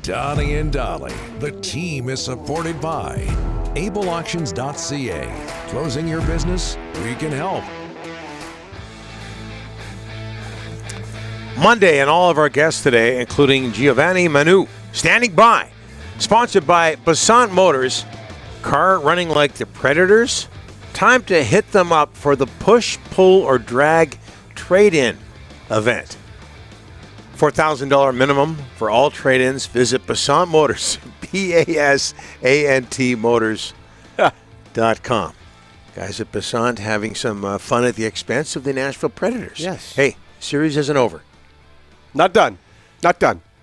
Donnie and Dolly. The team is supported by ableauctions.ca. Closing your business? We can help. Monday, and all of our guests today, including Giovanni Manu, standing by. Sponsored by Basant Motors. Car running like the Predators? Time to hit them up for the push, pull, or drag trade-in event. $4,000 minimum for all trade-ins. Visit Basant Motors, Basant Motors.com. Guys at Basant having some fun at the expense of the Nashville Predators. Yes. Hey, series isn't over. Not done.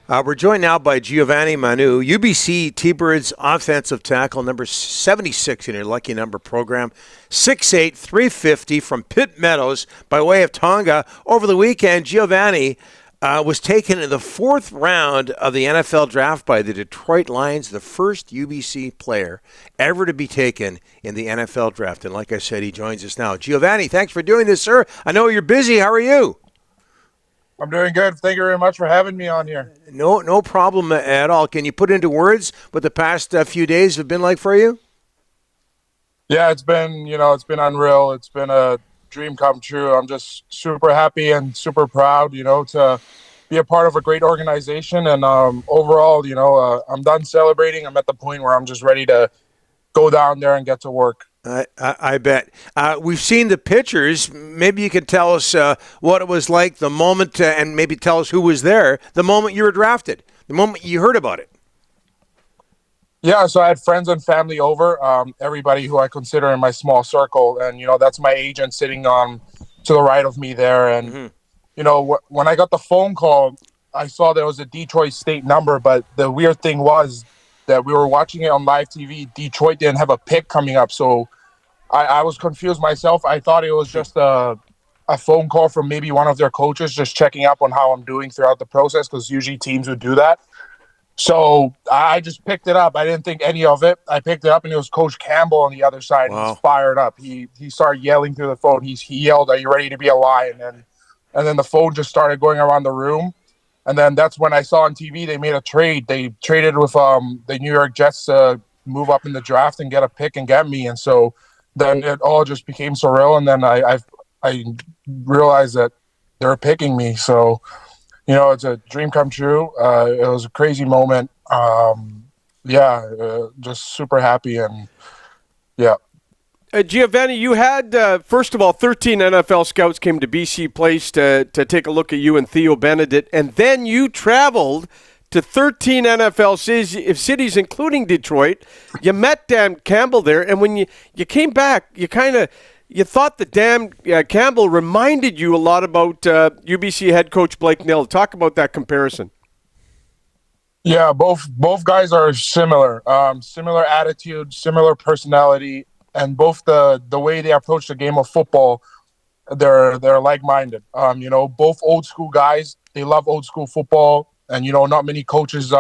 We're joined now by Giovanni Manu, UBC T-Birds offensive tackle, number 76 in your lucky number program, 6'8", 350 from Pitt Meadows by way of Tonga. Over the weekend, Giovanni was taken in the 4th round of the NFL draft by the Detroit Lions, the first UBC player ever to be taken in the NFL draft. And like I said, he joins us now. Giovanni, thanks for doing this, sir. I know you're busy. How are you? I'm doing good. Thank you very much for having me on here. No problem at all. Can you put into words what the past few days have been like for you? Yeah, it's been unreal. It's been a dream come true. I'm just super happy and super proud, to be a part of a great organization. And overall, I'm done celebrating. I'm at the point where I'm just ready to go down there and get to work. I bet. We've seen the pictures. Maybe you could tell us what it was like, the moment, and maybe tell us who was there, the moment you were drafted, the moment you heard about it. Yeah, so I had friends and family over, everybody who I consider in my small circle. And, that's my agent sitting on to the right of me there. And, when I got the phone call, I saw there was a Detroit state number. But the weird thing was that we were watching it on live TV. Detroit didn't have a pick coming up. So I was confused myself. I thought it was just a phone call from maybe one of their coaches just checking up on how I'm doing throughout the process, because usually teams would do that. So I just picked it up. I didn't think any of it. I picked it up, and it was Coach Campbell on the other side. Wow. He's fired up. He started yelling through the phone. He yelled, "Are you ready to be a Lion?" And then the phone just started going around the room. And then that's when I saw on TV they made a trade. They traded with the New York Jets to move up in the draft and get a pick and get me. And so then it all just became surreal. And then I realized that they were picking me. So, it's a dream come true. It was a crazy moment. Just super happy. And yeah. Giovanni, you had, first of all, 13 NFL scouts came to BC Place to take a look at you and Theo Benedict, and then you traveled to 13 NFL cities, including Detroit. You met Dan Campbell there, and when you came back, you thought that Dan Campbell reminded you a lot about UBC head coach Blake Nill. Talk about that comparison. Yeah, both guys are similar. Similar attitude, similar personality. And both the way they approach the game of football, they're like-minded. Both old school guys. They love old school football, and not many coaches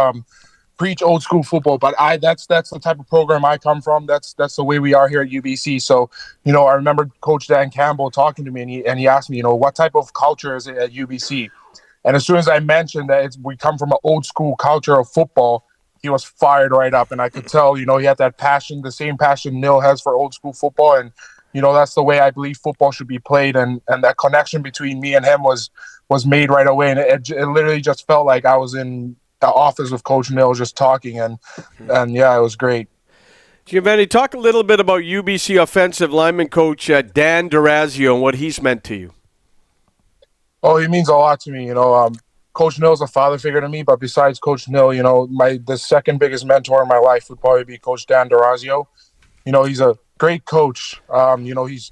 preach old school football. But that's the type of program I come from. That's the way we are here at UBC. So I remember Coach Dan Campbell talking to me, and he asked me, what type of culture is it at UBC? And as soon as I mentioned that we come from an old school culture of football, he was fired right up, and I could tell, he had that passion, the same passion Nill has for old school football, and that's the way I believe football should be played, and that connection between me and him was made right away, and it literally just felt like I was in the office with Coach Nill just talking, and yeah, it was great. Giovanni, talk a little bit about UBC offensive lineman coach Dan D'Orazio and what he's meant to you. Oh, he means a lot to me. Coach Nill's a father figure to me, but besides Coach Nill, the second biggest mentor in my life would probably be Coach Dan D'Orazio. He's a great coach. He's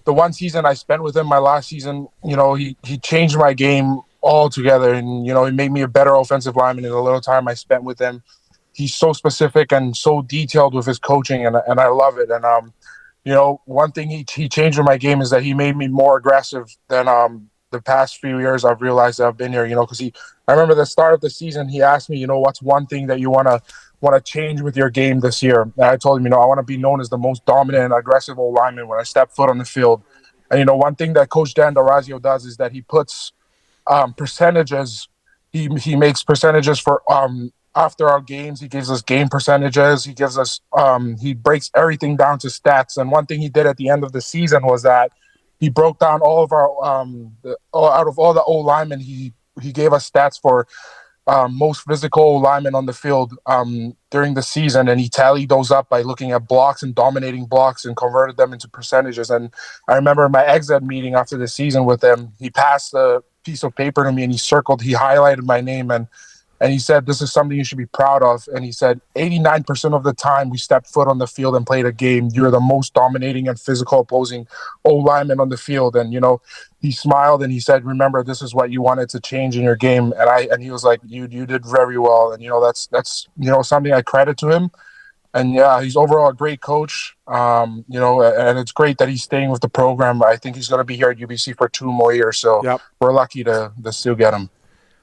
the one season I spent with him, my last season, he changed my game altogether, and, he made me a better offensive lineman in the little time I spent with him. He's so specific and so detailed with his coaching, and I love it. And, one thing he changed in my game is that he made me more aggressive than the past few years I've realized that I've been here, because I remember the start of the season, he asked me, what's one thing that you want to change with your game this year? And I told him, I want to be known as the most dominant and aggressive old lineman when I step foot on the field. And, one thing that Coach Dan D'Orazio does is that he puts percentages. He makes percentages for after our games, he gives us game percentages. He gives us he breaks everything down to stats. And one thing he did at the end of the season was that he broke down all of our out of all the O linemen, he gave us stats for most physical linemen on the field during the season, and he tallied those up by looking at blocks and dominating blocks and converted them into percentages. And I remember my exit meeting after the season with him, he passed a piece of paper to me and he highlighted my name, and he said, "This is something you should be proud of." And he said, 89% of the time we stepped foot on the field and played a game, you're the most dominating and physical opposing O-lineman on the field. And, he smiled and he said, "Remember, this is what you wanted to change in your game." And he was like, you did very well. And, that's something I credit to him. And yeah, he's overall a great coach. And it's great that he's staying with the program. I think he's going to be here at UBC for 2 more years. So We're lucky to still get him.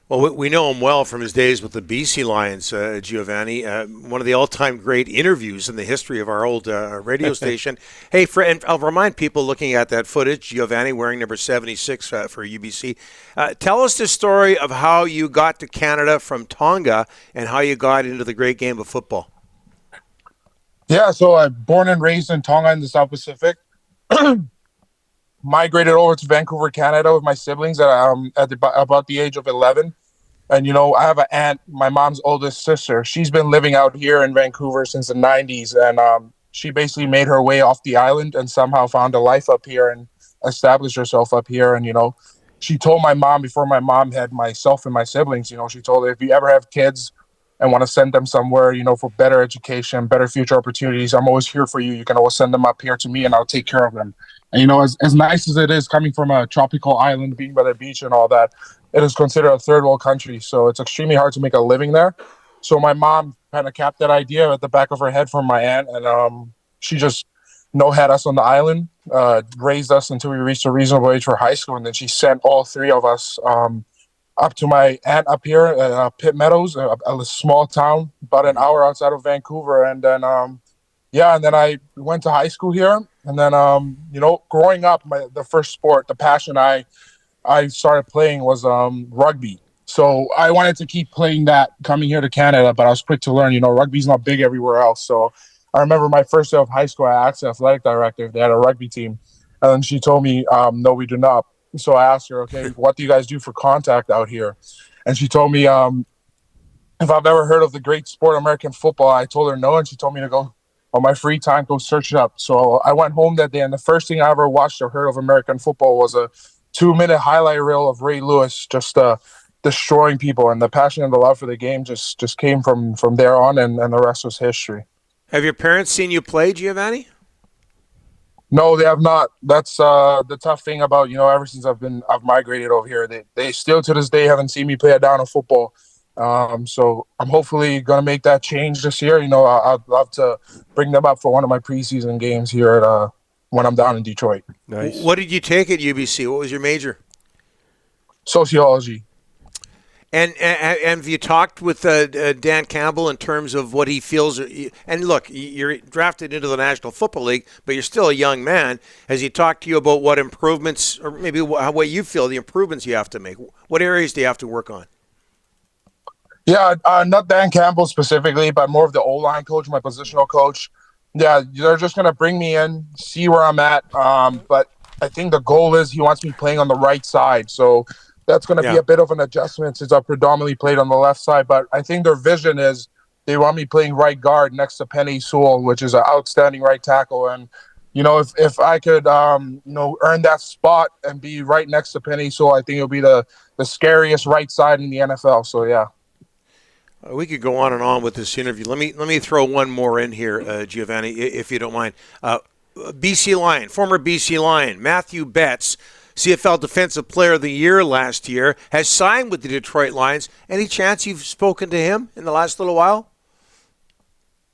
Well, we know him well from his days with the BC Lions, Giovanni. One of the all-time great interviews in the history of our old radio station. Hey, and I'll remind people looking at that footage, Giovanni wearing number 76 for UBC. Tell us the story of how you got to Canada from Tonga and how you got into the great game of football. Yeah, so I'm born and raised in Tonga in the South Pacific. Migrated over to Vancouver, Canada with my siblings at about the age of 11. And, I have an aunt, my mom's oldest sister. She's been living out here in Vancouver since the 90s. And she basically made her way off the island and somehow found a life up here and established herself up here. And, she told my mom before my mom had myself and my siblings, she told her, if you ever have kids and want to send them somewhere, for better education, better future opportunities, I'm always here for you. You can always send them up here to me and I'll take care of them. And, as nice as it is coming from a tropical island, being by the beach and all that, it is considered a third world country. So it's extremely hard to make a living there. So my mom kind of kept that idea at the back of her head from my aunt. And she just had us on the island, raised us until we reached a reasonable age for high school. And then she sent all 3 of us up to my aunt up here at Pitt Meadows, a small town, about an hour outside of Vancouver. And then, and then I went to high school here. And then, growing up, the first sport, the passion I started playing was rugby. So I wanted to keep playing that coming here to Canada, but I was quick to learn, rugby's not big everywhere else. So I remember my first day of high school, I asked the athletic director if they had a rugby team. And then she told me, no, we do not. So I asked her, okay, what do you guys do for contact out here? And she told me if I've ever heard of the great sport, American football. I told her no, and she told me to go on my free time, go search it up. So I went home that day, and the first thing I ever watched or heard of American football was a 2-minute highlight reel of Ray Lewis just destroying people. And the passion and the love for the game just came from there on, and the rest was history. Have your parents seen you play, Giovanni? No, they have not. That's the tough thing about, ever since I've migrated over here, they still to this day haven't seen me play a down of football. So I'm hopefully going to make that change this year. I'd love to bring them up for one of my preseason games here when I'm down in Detroit. Nice. What did you take at UBC? What was your major? Sociology. And have you talked with Dan Campbell in terms of what he feels? And look, you're drafted into the National Football League, but you're still a young man. Has he talked to you about what improvements, or maybe what you feel the improvements you have to make? What areas do you have to work on? Yeah, not Dan Campbell specifically, but more of the O-line coach, my positional coach. Yeah, they're just going to bring me in, see where I'm at. But I think the goal is he wants me playing on the right side. So that's going to be a bit of an adjustment since I predominantly played on the left side. But I think their vision is they want me playing right guard next to Penny Sewell, which is an outstanding right tackle. And, if I could, earn that spot and be right next to Penny Sewell, I think it'll be the scariest right side in the NFL. So, yeah. We could go on and on with this interview. Let me throw one more in here, Giovanni, if you don't mind. BC Lion, former BC Lion, Matthew Betts, CFL Defensive Player of the Year last year, has signed with the Detroit Lions. Any chance you've spoken to him in the last little while?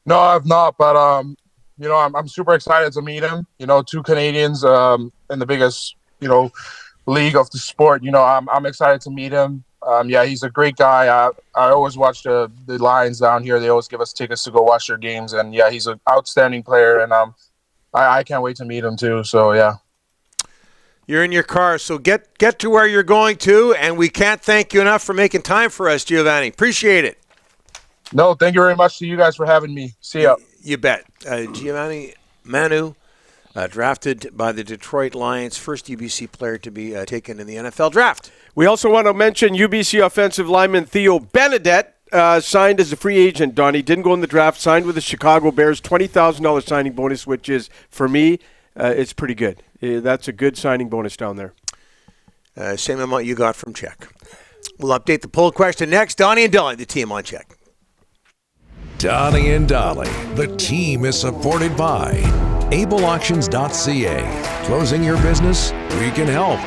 No, I've not, but I'm super excited to meet him. 2 Canadians in the biggest league of the sport. I'm excited to meet him. He's a great guy. I always watch the Lions down here. They always give us tickets to go watch their games, and he's an outstanding player. And I can't wait to meet him too. So yeah. You're in your car, so get to where you're going to, and we can't thank you enough for making time for us, Giovanni. Appreciate it. No, thank you very much to you guys for having me. See ya. You bet. Giovanni Manu, drafted by the Detroit Lions, first UBC player to be taken in the NFL draft. We also want to mention UBC offensive lineman Theo Benedette signed as a free agent, Donnie. Didn't go in the draft, signed with the Chicago Bears, $20,000 signing bonus, which is, for me, it's pretty good. That's a good signing bonus down there. Same amount you got from Czech. We'll update the poll question next. Donnie and Dolly, the team on Czech. Donnie and Dolly, the team is supported by AbleAuctions.ca. Closing your business? We can help.